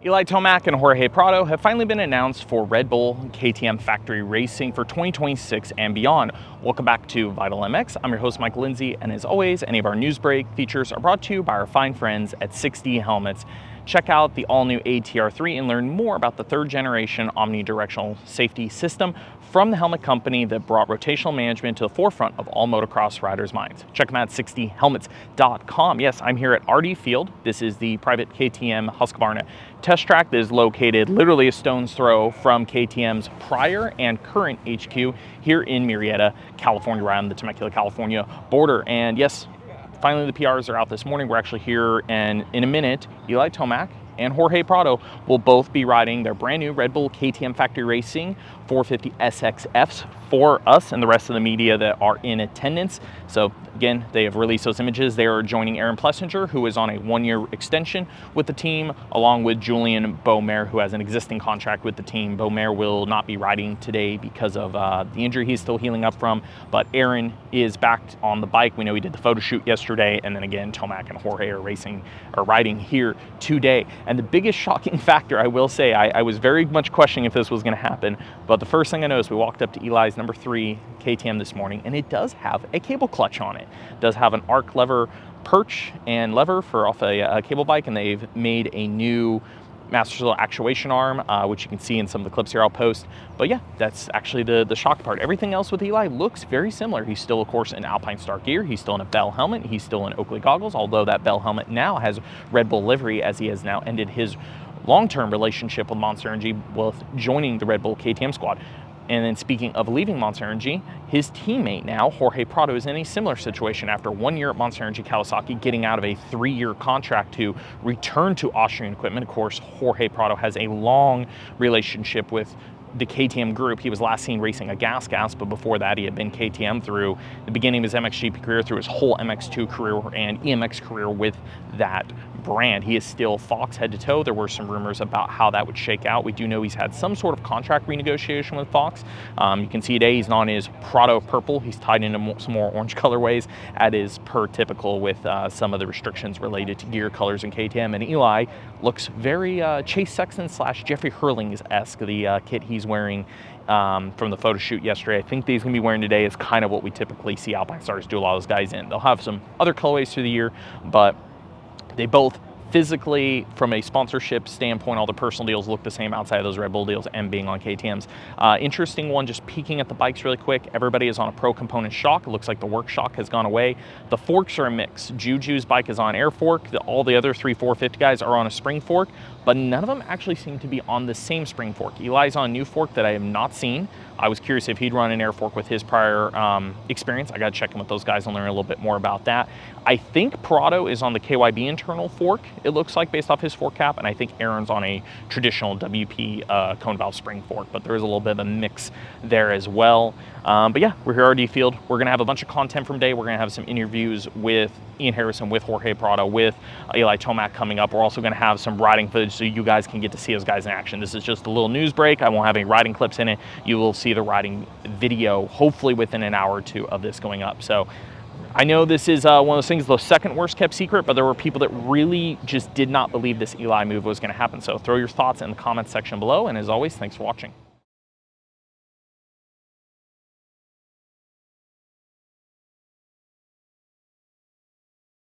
Eli Tomac and Jorge Prado have finally been announced for Red Bull KTM Factory Racing for 2026 and beyond. Welcome back to Vital MX. I'm your host, Mike Lindsay, and as always, any of our news break features are brought to you by our fine friends at 60 Helmets. Check out the all-new ATR3 and learn more about the third generation omnidirectional safety system from the helmet company that brought rotational management to the forefront of all motocross riders' minds. Check them out at 60helmets.com. Yes, I'm here at RD Field. This is the private KTM Husqvarna test track that is located literally a stone's throw from KTM's prior and current HQ here in Murrieta, California, around the Temecula, California border. And yes, finally the PRs are out this morning. We're actually here, and in a minute, Eli Tomac and Jorge Prado will both be riding their brand new Red Bull KTM Factory Racing 450 SXFs for us and the rest of the media that are in attendance. So again, they have released those images. They are joining Plessinger, who is on a one-year extension with the team, along with Julien Beaumer, who has an existing contract with the team. Beaumer will not be riding today because of the injury he's still healing up from, but Aaron is back on the bike. We know he did the photo shoot yesterday, and then again, Tomac and Jorge are riding here today. And the biggest shocking factor, I will say, I was very much questioning if this was going to happen, but the first thing I noticed, we walked up to Eli's number 3 KTM this morning, and it does have a cable clutch on it. It does have an arc lever perch and lever for off a cable bike, and they've made a new master cylinder actuation arm, which you can see in some of the clips here I'll post. But yeah, that's actually the shock part. Everything else with Eli looks very similar. He's still, of course, in Alpine Star gear. He's still in a Bell helmet. He's still in Oakley goggles, although that Bell helmet now has Red Bull livery, as he has now ended his long-term relationship with Monster Energy with joining the Red Bull KTM squad. And then speaking of leaving Monster Energy, his teammate now, Jorge Prado, is in a similar situation after 1 year at Monster Energy Kawasaki, getting out of a 3-year contract to return to Austrian equipment. Of course, Jorge Prado has a long relationship with the KTM group. He was last seen racing a gas, but before that he had been KTM through the beginning of his MXGP career, through his whole MX2 career and EMX career with that brand. He is still Fox head to toe. There were some rumors about how that would shake out. We do know he's had some sort of contract renegotiation with Fox. You can see today he's on his Prado purple. He's tied into some more orange colorways, as is per typical with some of the restrictions related to gear colors in KTM. And Eli looks very Chase Sexton / Jeffrey Hurlings-esque. The kit he's wearing from the photo shoot yesterday, I think that he's going to be wearing today, is kind of what we typically see Alpine Stars do a lot of those guys in. They'll have some other colorways through the year, but they both physically, from a sponsorship standpoint, all the personal deals look the same outside of those Red Bull deals and being on KTMs. Interesting one, just peeking at the bikes really quick. Everybody is on a Pro Component shock. It looks like the work shock has gone away. The forks are a mix. Juju's bike is on air fork. All the other 3 450 guys are on a spring fork, but none of them actually seem to be on the same spring fork. Eli's on a new fork that I have not seen. I was curious if he'd run an air fork with his prior experience. I got to check in with those guys and learn a little bit more about that. I think Prado is on the KYB internal fork, it looks like, based off his fork cap, and I think Aaron's on a traditional WP cone valve spring fork, but there is a little bit of a mix there as well. But yeah, we're here at RD Field. We're going to have a bunch of content from today. We're going to have some interviews with Ian Harrison, with Jorge Prado, with Eli Tomac coming up. We're also going to have some riding footage so you guys can get to see those guys in action. This is just a little news break. I won't have any riding clips in it. You will see the riding video hopefully within an hour or two of this going up. So I know this is one of those things, the second worst kept secret, but there were people that really just did not believe this Eli move was going to happen. So throw your thoughts in the comments section below. And as always, thanks for watching.